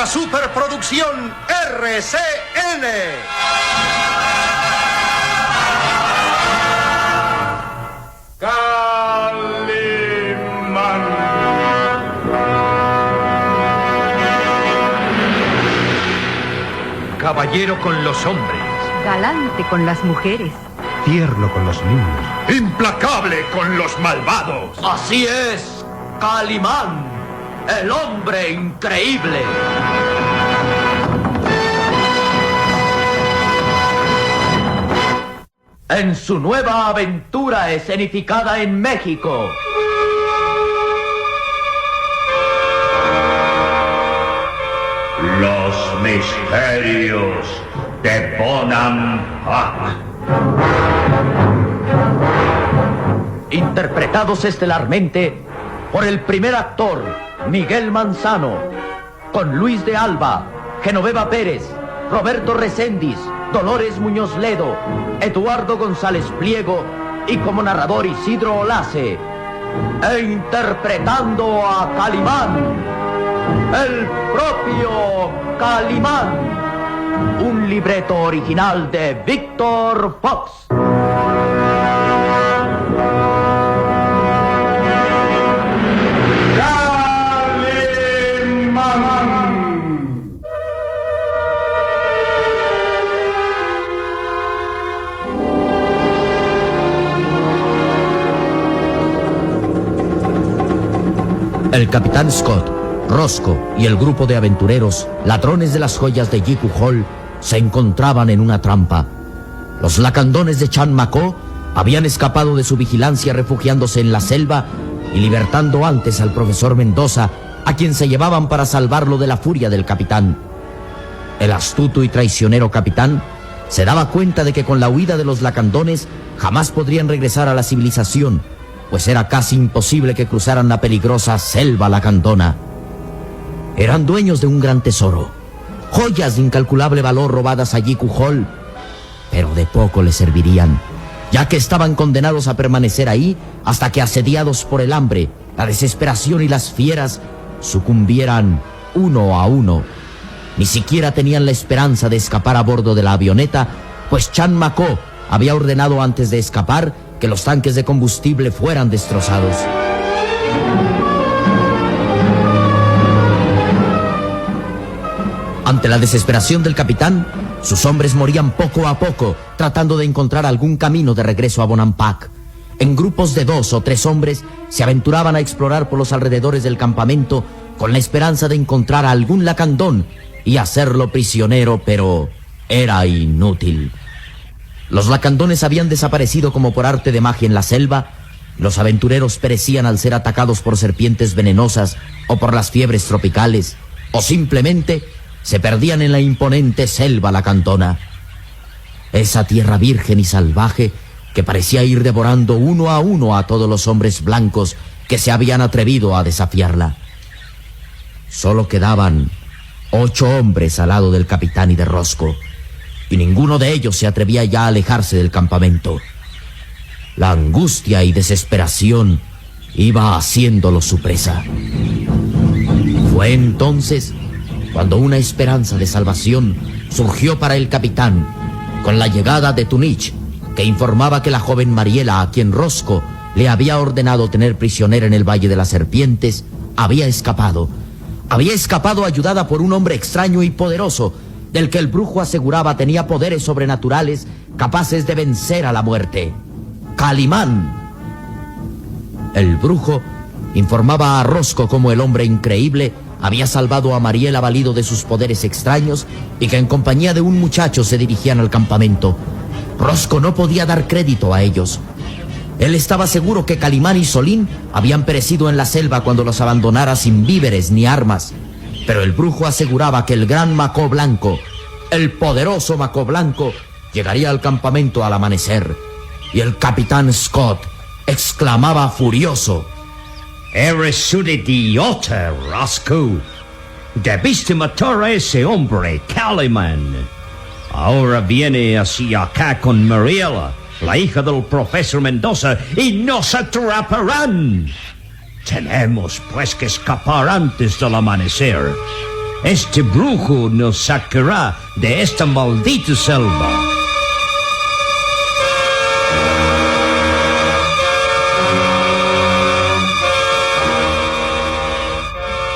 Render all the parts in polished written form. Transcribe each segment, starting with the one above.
una superproducción RCN. Calimán. Caballero con los hombres. Galante con las mujeres. Tierno con los niños. Implacable con los malvados. Así es, Calimán, el hombre increíble. En su nueva aventura escenificada en México. Los misterios de Bonampak. Interpretados estelarmente por el primer actor, Miguel Manzano, con Luis de Alba, Genoveva Pérez, Roberto Recendis, Dolores Muñoz Ledo, Eduardo González Pliego y como narrador Isidro Olace. E interpretando a Calimán, el propio Calimán, un libreto original de Víctor Fox. El capitán Scott, Roscoe y el grupo de aventureros, ladrones de las joyas de Jiku Hall, se encontraban en una trampa. Los lacandones de Chan Macó habían escapado de su vigilancia refugiándose en la selva y libertando antes al profesor Mendoza, a quien se llevaban para salvarlo de la furia del capitán. El astuto y traicionero capitán se daba cuenta de que con la huida de los lacandones jamás podrían regresar a la civilización, pues era casi imposible que cruzaran la peligrosa selva lacandona. Eran dueños de un gran tesoro, joyas de incalculable valor robadas a Jiku Hall, pero de poco les servirían, ya que estaban condenados a permanecer ahí hasta que, asediados por el hambre, la desesperación y las fieras, sucumbieran uno a uno. Ni siquiera tenían la esperanza de escapar a bordo de la avioneta, pues Chan Macó había ordenado antes de escapar que los tanques de combustible fueran destrozados. Ante la desesperación del capitán, sus hombres morían poco a poco, tratando de encontrar algún camino de regreso a Bonampak. En grupos de 2 o 3 hombres se aventuraban a explorar por los alrededores del campamento con la esperanza de encontrar a algún lacandón y hacerlo prisionero, pero era inútil. Los lacandones habían desaparecido como por arte de magia en la selva. Los aventureros perecían al ser atacados por serpientes venenosas o por las fiebres tropicales, o simplemente se perdían en la imponente selva lacandona. Esa tierra virgen y salvaje que parecía ir devorando uno a todos los hombres blancos que se habían atrevido a desafiarla. Solo quedaban 8 hombres al lado del capitán y de Roscoe, y ninguno de ellos se atrevía ya a alejarse del campamento. La angustia y desesperación iba haciéndolo su presa. Fue entonces cuando una esperanza de salvación surgió para el capitán, con la llegada de Tunich, que informaba que la joven Mariela, a quien Roscoe le había ordenado tener prisionera en el Valle de las Serpientes, había escapado. Había escapado ayudada por un hombre extraño y poderoso, del que el brujo aseguraba tenía poderes sobrenaturales capaces de vencer a la muerte. Calimán. El brujo informaba a Roscoe cómo el hombre increíble había salvado a Mariela valido de sus poderes extraños y que en compañía de un muchacho se dirigían al campamento. Roscoe no podía dar crédito a ellos. Él estaba seguro que Calimán y Solín habían perecido en la selva cuando los abandonara sin víveres ni armas. Pero el brujo aseguraba que el gran Macó Blanco, el poderoso Macó Blanco, llegaría al campamento al amanecer. Y el capitán Scott exclamaba furioso: Eres un idiota, Roscoe. Debiste matar a ese hombre, Calimán. Ahora viene hacia acá con Mariela, la hija del profesor Mendoza, y nos atraparán. Tenemos pues que escapar antes del amanecer. este brujo nos sacará de esta maldita selva.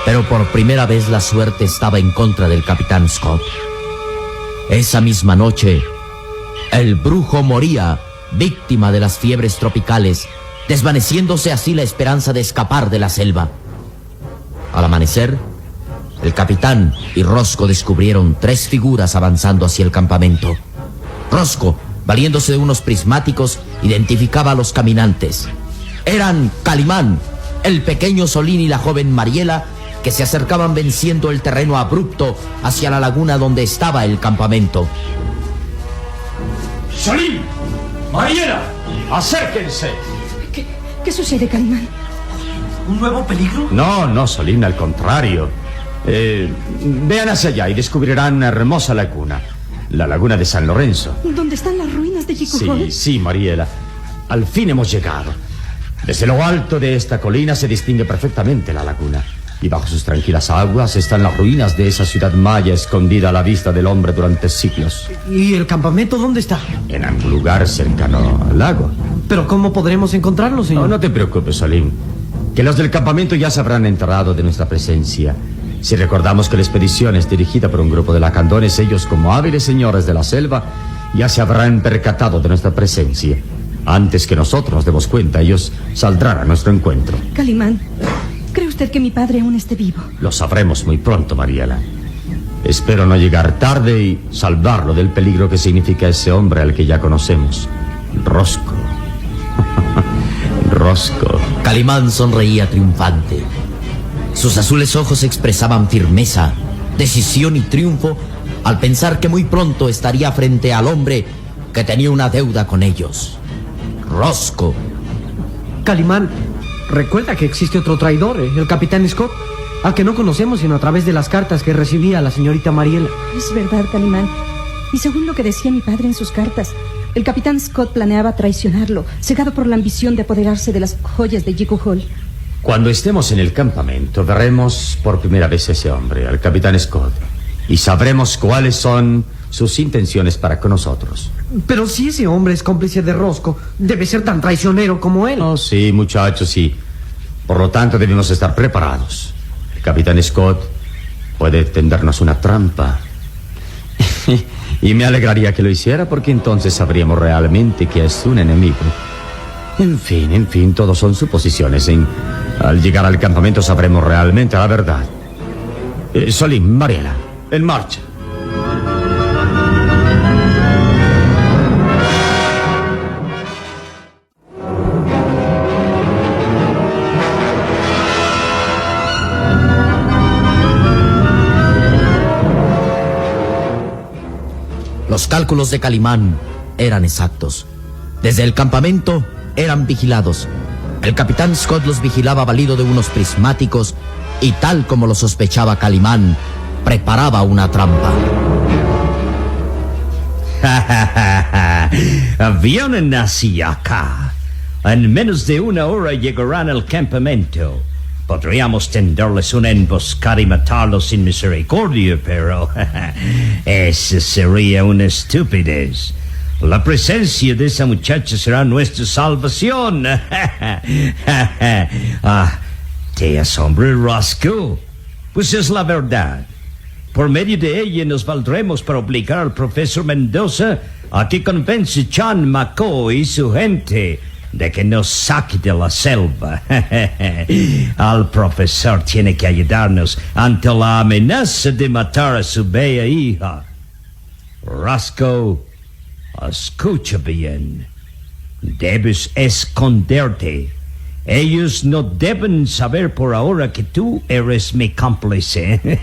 Pero por primera vez la suerte estaba en contra del capitán Scott. Esa misma noche, el brujo moría, víctima de las fiebres tropicales, desvaneciéndose así la esperanza de escapar de la selva. Al amanecer, el capitán y Roscoe descubrieron 3 figuras avanzando hacia el campamento. Roscoe, valiéndose de unos prismáticos, identificaba a los caminantes. Eran Calimán, el pequeño Solín y la joven Mariela, que se acercaban venciendo el terreno abrupto hacia la laguna donde estaba el campamento. ¡Solín! ¡Mariela! ¡Acérquense! ¿Qué sucede, Calimán? ¿Un nuevo peligro? No, Solín, al contrario. Vean hacia allá y descubrirán una hermosa laguna. La laguna de San Lorenzo. ¿Dónde están las ruinas de Jicujol? Sí, Mariela. Al fin hemos llegado. Desde lo alto de esta colina se distingue perfectamente la laguna. Y bajo sus tranquilas aguas están las ruinas de esa ciudad maya escondida a la vista del hombre durante siglos. ¿Y el campamento dónde está? En algún lugar cercano al lago. ¿Pero cómo podremos encontrarlo, señor? No te preocupes, Solín. Que los del campamento ya se habrán enterado de nuestra presencia. Si recordamos que la expedición es dirigida por un grupo de lacandones, ellos, como hábiles señores de la selva, ya se habrán percatado de nuestra presencia. Antes que nosotros nos demos cuenta, ellos saldrán a nuestro encuentro. Calimán, ¿cree usted que mi padre aún esté vivo? Lo sabremos muy pronto, Mariela. Espero no llegar tarde y salvarlo del peligro que significa ese hombre al que ya conocemos. Roscoe. Roscoe. Calimán sonreía triunfante. Sus azules ojos expresaban firmeza, decisión y triunfo al pensar que muy pronto estaría frente al hombre que tenía una deuda con ellos. Roscoe. Calimán, recuerda que existe otro traidor, el capitán Scott, al que no conocemos sino a través de las cartas que recibía la señorita Mariela. Es verdad, Calimán. Y según lo que decía mi padre en sus cartas, el capitán Scott planeaba traicionarlo, cegado por la ambición de apoderarse de las joyas de Jicujol. Cuando estemos en el campamento, veremos por primera vez a ese hombre, al capitán Scott, y sabremos cuáles son sus intenciones para con nosotros. Pero si ese hombre es cómplice de Roscoe, debe ser tan traicionero como él. Oh, sí, muchachos, sí. Por lo tanto, debemos estar preparados. El capitán Scott puede tendernos una trampa. Y me alegraría que lo hiciera, porque entonces sabríamos realmente que es un enemigo. En fin, todos son suposiciones. Al llegar al campamento sabremos realmente la verdad. Solín, Mariela, en marcha. Los cálculos de Calimán eran exactos. Desde el campamento eran vigilados. El capitán Scott los vigilaba valido de unos prismáticos y, tal como lo sospechaba Calimán, preparaba una trampa. Vienen hacia acá. En menos de una hora llegarán al campamento. Podríamos tenderles una emboscada y matarlos sin misericordia, pero eso sería una estupidez. La presencia de esa muchacha será nuestra salvación. ¿Te asombra, Roscoe? Pues es la verdad. Por medio de ella nos valdremos para obligar al profesor Mendoza a que convence a John McCoy y su gente de que nos saque de la selva. Al profesor tiene que ayudarnos ante la amenaza de matar a su bella hija. Roscoe, escucha bien. Debes esconderte. Ellos no deben saber por ahora que tú eres mi cómplice.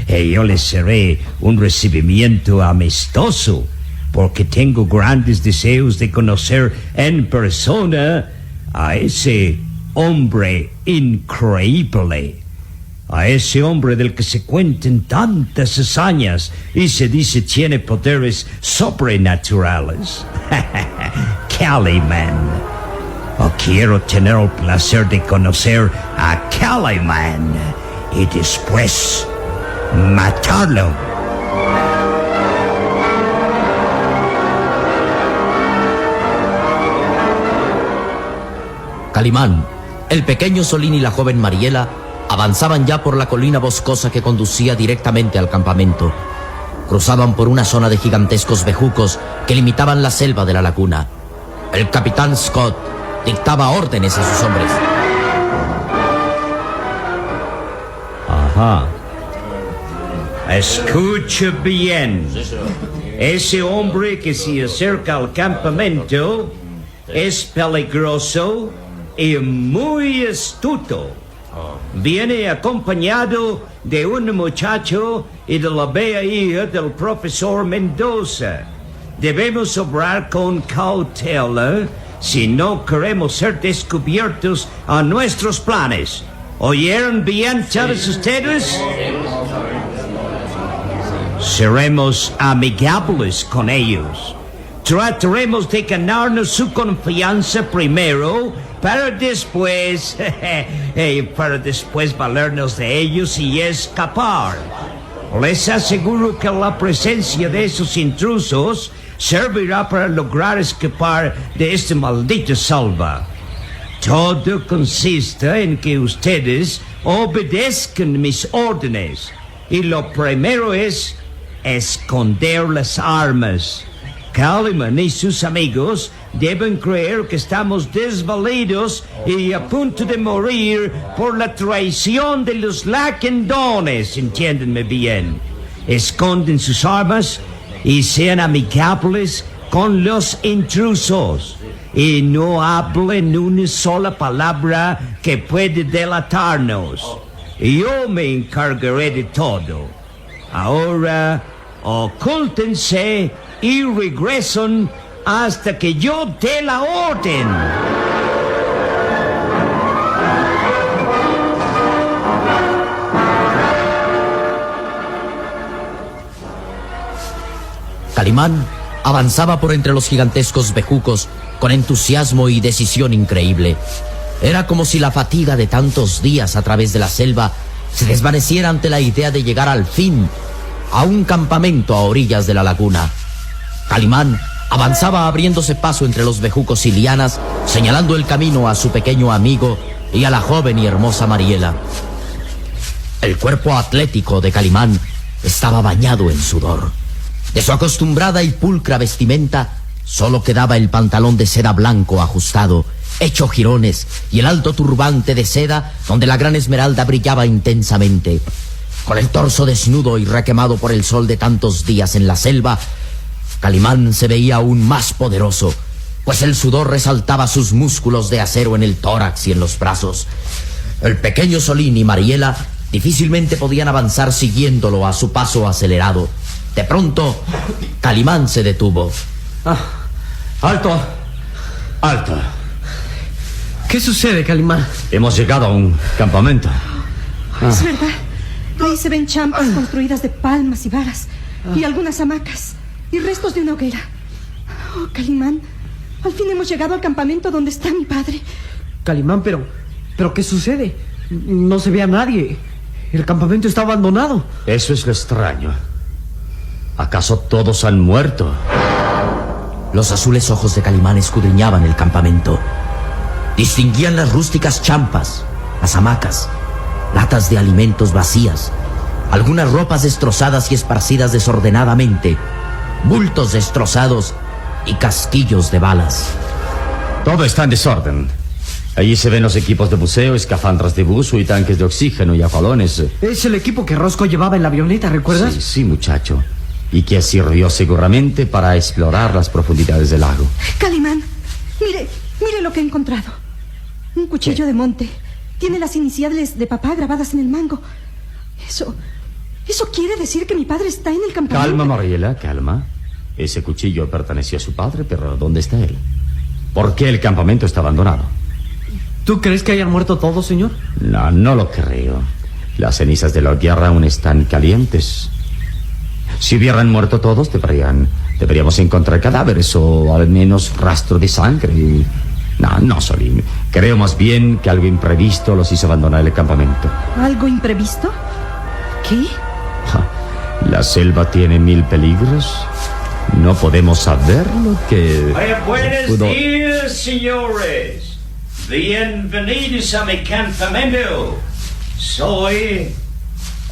Y yo les haré un recibimiento amistoso, porque tengo grandes deseos de conocer en persona a ese hombre increíble. A ese hombre del que se cuentan tantas hazañas y se dice tiene poderes sobrenaturales. Calimán. Quiero tener el placer de conocer a Calimán y después matarlo. Calimán, el pequeño Solín y la joven Mariela avanzaban ya por la colina boscosa que conducía directamente al campamento. Cruzaban por una zona de gigantescos bejucos que limitaban la selva de la laguna. El capitán Scott dictaba órdenes a sus hombres. Ajá. Escucha bien. Ese hombre que se acerca al campamento es peligroso y muy astuto. Viene acompañado de un muchacho y de la bella hija del profesor Mendoza. Debemos obrar con cautela si no queremos ser descubiertos a nuestros planes. ¿Oyeron bien todos ustedes? Seremos amigables con ellos. Trataremos de ganarnos su confianza primero para después valernos de ellos y escapar. Les aseguro que la presencia de esos intrusos servirá para lograr escapar de esta maldita selva. Todo consiste en que ustedes obedezcan mis órdenes. Y lo primero es esconder las armas. Calimán y sus amigos deben creer que estamos desvalidos y a punto de morir por la traición de los lacandones, entiéndanme bien. Esconden sus armas y sean amigables con los intrusos. Y no hablen una sola palabra que puede delatarnos. Yo me encargaré de todo. Ahora, ocúltense y regresen hasta que yo dé la orden. Calimán avanzaba por entre los gigantescos bejucos con entusiasmo y decisión increíble. Era como si la fatiga de tantos días a través de la selva se desvaneciera ante la idea de llegar al fin a un campamento a orillas de la laguna. Calimán avanzaba abriéndose paso entre los bejucos y lianas, señalando el camino a su pequeño amigo y a la joven y hermosa Mariela. El cuerpo atlético de Calimán estaba bañado en sudor. De su acostumbrada y pulcra vestimenta solo quedaba el pantalón de seda blanco ajustado, hecho jirones, y el alto turbante de seda donde la gran esmeralda brillaba intensamente. Con el torso desnudo y requemado por el sol de tantos días en la selva, Calimán se veía aún más poderoso, pues el sudor resaltaba sus músculos de acero en el tórax y en los brazos. El pequeño Solín y Mariela difícilmente podían avanzar siguiéndolo a su paso acelerado. De pronto, Calimán se detuvo. ¡Alto! ¡Alto! ¿Qué sucede, Calimán? Hemos llegado a un campamento. Es verdad. Ahí se ven champas construidas de palmas y varas, y algunas hamacas, y restos de una hoguera. Oh, Calimán, al fin hemos llegado al campamento donde está mi padre. Calimán, pero ¿qué sucede? No se ve a nadie. El campamento está abandonado. Eso es lo extraño. ¿Acaso todos han muerto? Los azules ojos de Calimán escudriñaban el campamento. Distinguían las rústicas champas, las hamacas, latas de alimentos vacías, algunas ropas destrozadas y esparcidas desordenadamente, bultos destrozados y casquillos de balas. Todo está en desorden. Allí se ven los equipos de buceo, escafandras de buzo y tanques de oxígeno y afalones. Es el equipo que Roscoe llevaba en la avioneta, ¿recuerdas? Sí, muchacho. Y que sirvió seguramente para explorar las profundidades del lago. Calimán, mire lo que he encontrado. Un cuchillo de monte. Tiene las iniciales de papá grabadas en el mango. Eso quiere decir que mi padre está en el campamento. Calma, Mariela, calma. Ese cuchillo perteneció a su padre, pero ¿dónde está él? ¿Por qué el campamento está abandonado? ¿Tú crees que hayan muerto todos, señor? No lo creo. Las cenizas de la guerra aún están calientes. Si hubieran muerto todos, deberíamos encontrar cadáveres o al menos rastro de sangre. No, Solín. Creo más bien que algo imprevisto los hizo abandonar el campamento. ¿Algo imprevisto? ¿Qué? La selva tiene 1000 peligros. No podemos saber lo que... Buenos días, señores. Bienvenidos a mi campamento. Soy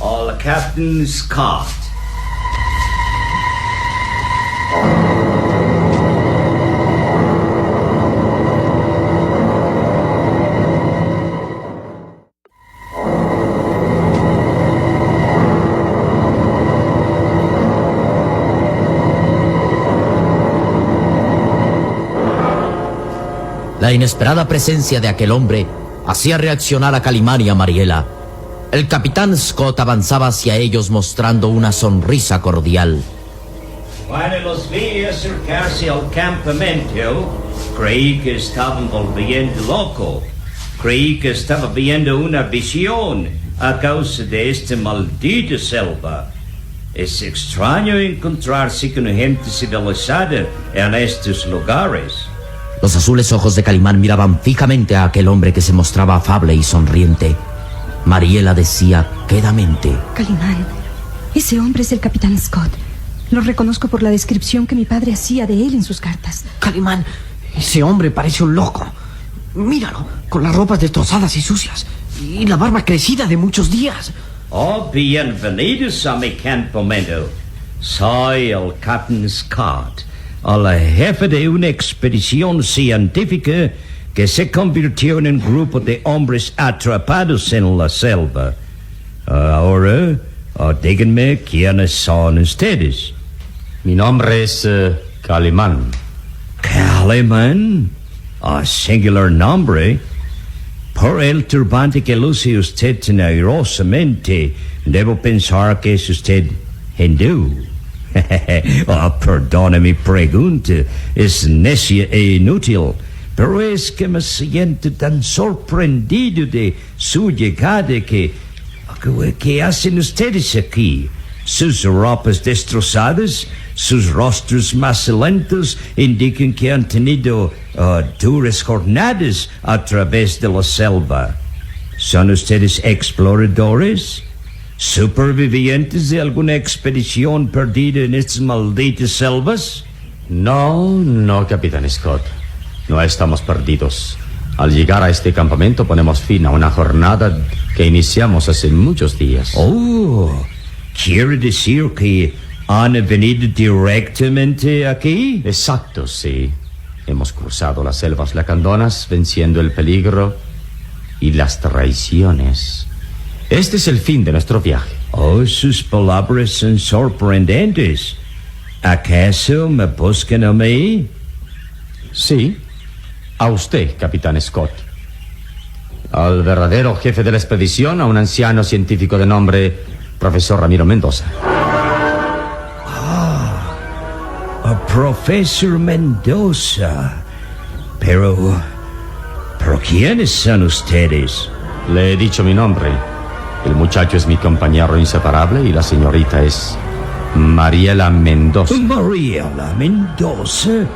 el Captain Scott. La inesperada presencia de aquel hombre hacía reaccionar a Calimán y a Mariela. El capitán Scott avanzaba hacia ellos mostrando una sonrisa cordial. Cuando los vi acercarse al campamento, creí que estaban volviendo loco. Creí que estaba viendo una visión a causa de esta maldita selva. Es extraño encontrarse con gente civilizada en estos lugares. Los azules ojos de Calimán miraban fijamente a aquel hombre que se mostraba afable y sonriente. Mariela decía quedamente: Calimán, ese hombre es el capitán Scott. Lo reconozco por la descripción que mi padre hacía de él en sus cartas. Calimán, ese hombre parece un loco. Míralo, con las ropas destrozadas y sucias. Y la barba crecida de muchos días. Oh, bienvenidos a mi campamento. Soy el Captain Scott, el jefe de una expedición científica que se convirtió en un grupo de hombres atrapados en la selva. Ahora, díganme quiénes son ustedes. Mi nombre es Calimán. Calimán, singular nombre. Por el turbante que luce usted tan airosamente, debo pensar que es usted hindú. Perdone mi pregunta, es necia e inútil, pero es que me siento tan sorprendido de su llegada ¿qué hacen ustedes aquí? Sus ropas destrozadas, sus rostros macilentos indican que han tenido duras jornadas a través de la selva. ¿Son ustedes exploradores? ¿Supervivientes de alguna expedición perdida en estas malditas selvas? No, Capitán Scott. No estamos perdidos. Al llegar a este campamento ponemos fin a una jornada que iniciamos hace muchos días. Oh, ¿quiere decir que han venido directamente aquí? Exacto, sí. Hemos cruzado las selvas lacandonas, venciendo el peligro y las traiciones. Este es el fin de nuestro viaje. Oh, sus palabras son sorprendentes. ¿Acaso me buscan a mí? Sí, a usted, Capitán Scott. Al verdadero jefe de la expedición, a un anciano científico de nombre Profesor Ramiro Mendoza. Profesor Mendoza. Pero ¿quiénes son ustedes? Le he dicho mi nombre. El muchacho es mi compañero inseparable y la señorita es Mariela Mendoza. Mariela Mendoza.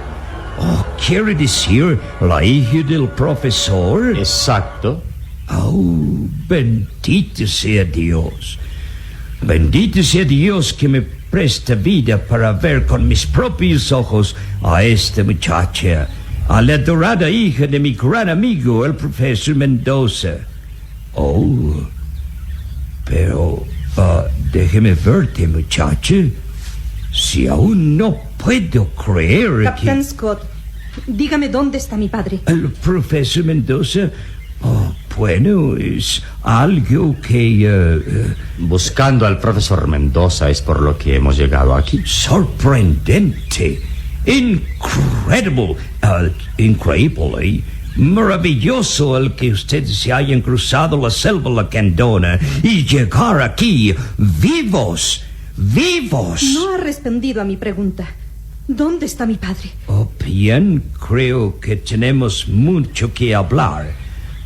Oh, ¿quiere decir la hija del profesor? Exacto. Oh, bendito sea Dios. Bendito sea Dios que me presta vida para ver con mis propios ojos a esta muchacha, a la adorada hija de mi gran amigo, el profesor Mendoza. Oh, pero déjeme verte, muchacha. Si aún no puedo creer Capitán Scott, dígame dónde está mi padre. El profesor Mendoza. Bueno, es algo que... Buscando al profesor Mendoza es por lo que hemos llegado aquí. Sorprendente. Incredible. Increíble. Maravilloso el que ustedes se hayan cruzado la selva lacandona y llegar aquí vivos. ¡Vivos! No ha respondido a mi pregunta. ¿Dónde está mi padre? Oh, bien, creo que tenemos mucho que hablar.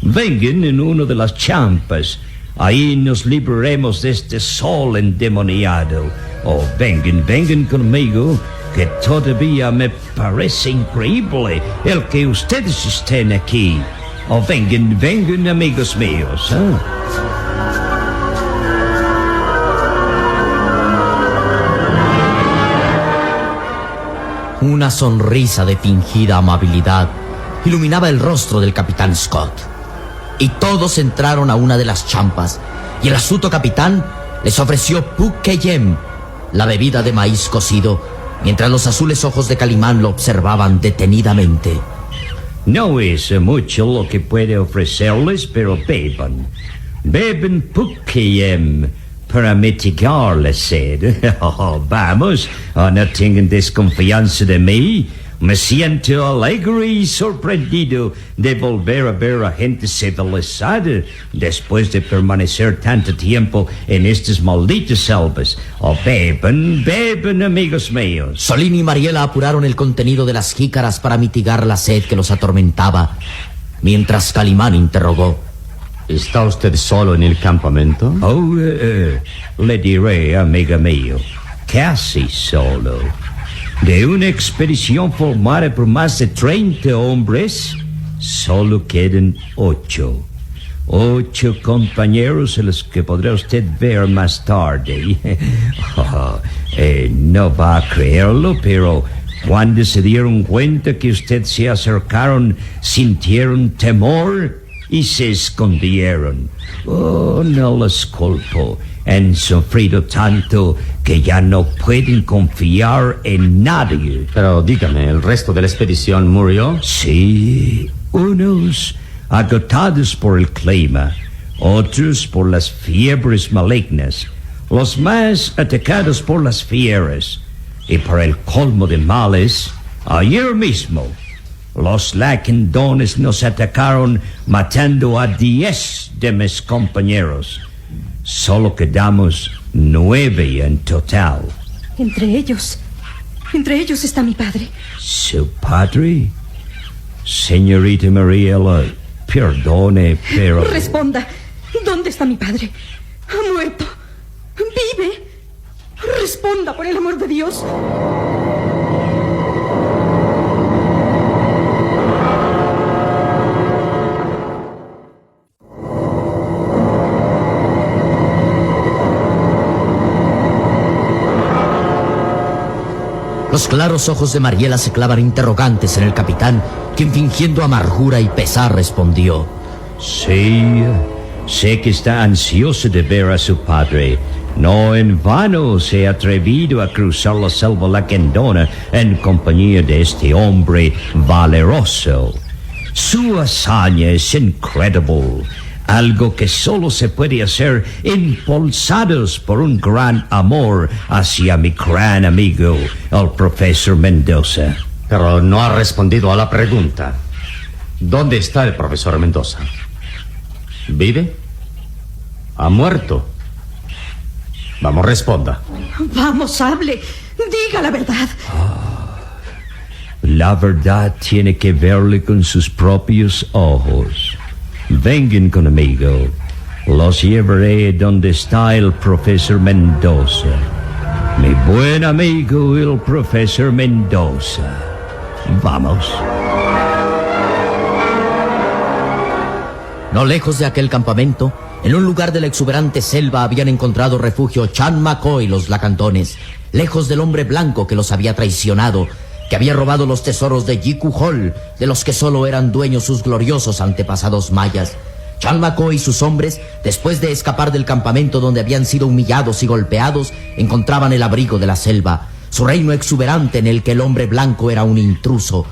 Vengan en una de las champas. Ahí nos libraremos de este sol endemoniado. Oh, vengan conmigo, que todavía me parece increíble el que ustedes estén aquí. Oh, vengan, amigos míos. Una sonrisa de fingida amabilidad iluminaba el rostro del capitán Scott. Y todos entraron a una de las champas, y el astuto capitán les ofreció Pukeyem, la bebida de maíz cocido, mientras los azules ojos de Calimán lo observaban detenidamente. No es mucho lo que puede ofrecerles, pero beban. Beben Pukeyem para mitigar la sed. Oh, vamos, no tengan desconfianza de mí. Me siento alegre y sorprendido de volver a ver a gente civilizada después de permanecer tanto tiempo en estas malditas selvas. Oh, beben, beben, amigos míos. Solín y Mariela apuraron el contenido de las jícaras para mitigar la sed que los atormentaba, mientras Calimán interrogó: ¿Está usted solo en el campamento? Oh, le diré, amigo mío, casi solo. De una expedición formada por más de 30 hombres, solo quedan 8. 8 compañeros a los que podrá usted ver más tarde. No va a creerlo, pero cuando se dieron cuenta que usted se acercaron, sintieron temor y se escondieron. Oh, no los culpo. Han sufrido tanto que ya no pueden confiar en nadie. Pero dígame, ¿el resto de la expedición murió? Sí, unos agotados por el clima, otros por las fiebres malignas, los más atacados por las fieras. Y por el colmo de males, ayer mismo los lacandones nos atacaron matando a 10 de mis compañeros. Solo quedamos 9 en total. Entre ellos está mi padre. ¿Su padre? Señorita Mariela, perdone, pero... Responda. ¿Dónde está mi padre? ¿Ha muerto? ¿Vive? Responda, por el amor de Dios. Los claros ojos de Mariela se clavan interrogantes en el capitán, quien fingiendo amargura y pesar respondió: Sí, sé que está ansioso de ver a su padre. No en vano se ha atrevido a cruzar la selva lacandona en compañía de este hombre valeroso. Su hazaña es increíble, algo que solo se puede hacer impulsados por un gran amor hacia mi gran amigo, el profesor Mendoza. Pero no ha respondido a la pregunta. ¿Dónde está el profesor Mendoza? ¿Vive? ¿Ha muerto? Vamos, responda. Vamos, hable. Diga la verdad. La verdad tiene que verle con sus propios ojos. Vengan conmigo. Los llevaré donde está el profesor Mendoza. Mi buen amigo, el profesor Mendoza. Vamos. No lejos de aquel campamento, en un lugar de la exuberante selva, habían encontrado refugio Chan Maco y los lacandones, lejos del hombre blanco que los había traicionado, que había robado los tesoros de Yiku Hol, de los que solo eran dueños sus gloriosos antepasados mayas. Chan Maco y sus hombres, después de escapar del campamento donde habían sido humillados y golpeados, encontraban el abrigo de la selva, su reino exuberante en el que el hombre blanco era un intruso.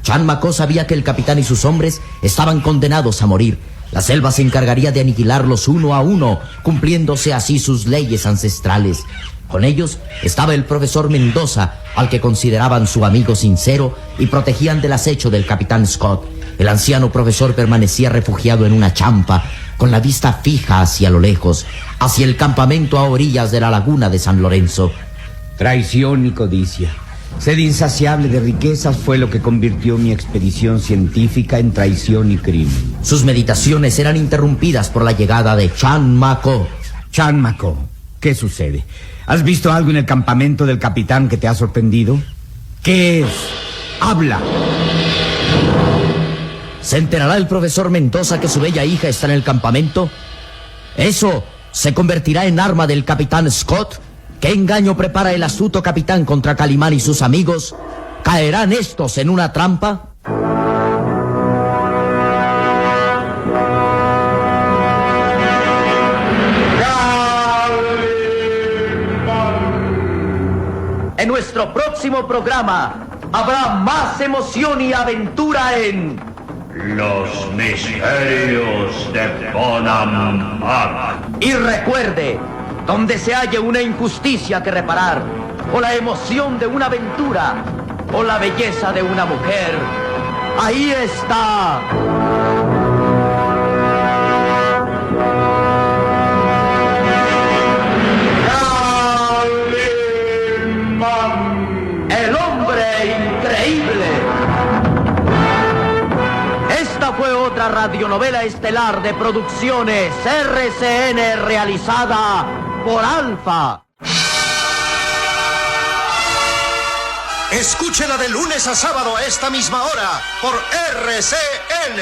Chan Maco sabía que el capitán y sus hombres estaban condenados a morir. La selva se encargaría de aniquilarlos uno a uno, cumpliéndose así sus leyes ancestrales. Con ellos estaba el profesor Mendoza, al que consideraban su amigo sincero y protegían del acecho del capitán Scott. El anciano profesor permanecía refugiado en una champa, con la vista fija hacia lo lejos, hacia el campamento a orillas de la laguna de San Lorenzo. Traición y codicia. Sed insaciable de riquezas fue lo que convirtió mi expedición científica en traición y crimen. Sus meditaciones eran interrumpidas por la llegada de Chan Maco. Chan Maco, ¿qué sucede? ¿Has visto algo en el campamento del capitán que te ha sorprendido? ¿Qué es? ¡Habla! ¿Se enterará el profesor Mendoza que su bella hija está en el campamento? ¿Eso se convertirá en arma del capitán Scott? ¿Qué engaño prepara el astuto capitán contra Calimán y sus amigos? ¿Caerán estos en una trampa? En nuestro próximo programa habrá más emoción y aventura en Los misterios de Bonham Park. Y recuerde, donde se halle una injusticia que reparar, o la emoción de una aventura, o la belleza de una mujer, ahí está. El hombre increíble. Esta fue otra radionovela estelar de Producciones RCN realizada por Alfa. Escúchela de lunes a sábado a esta misma hora por RCN.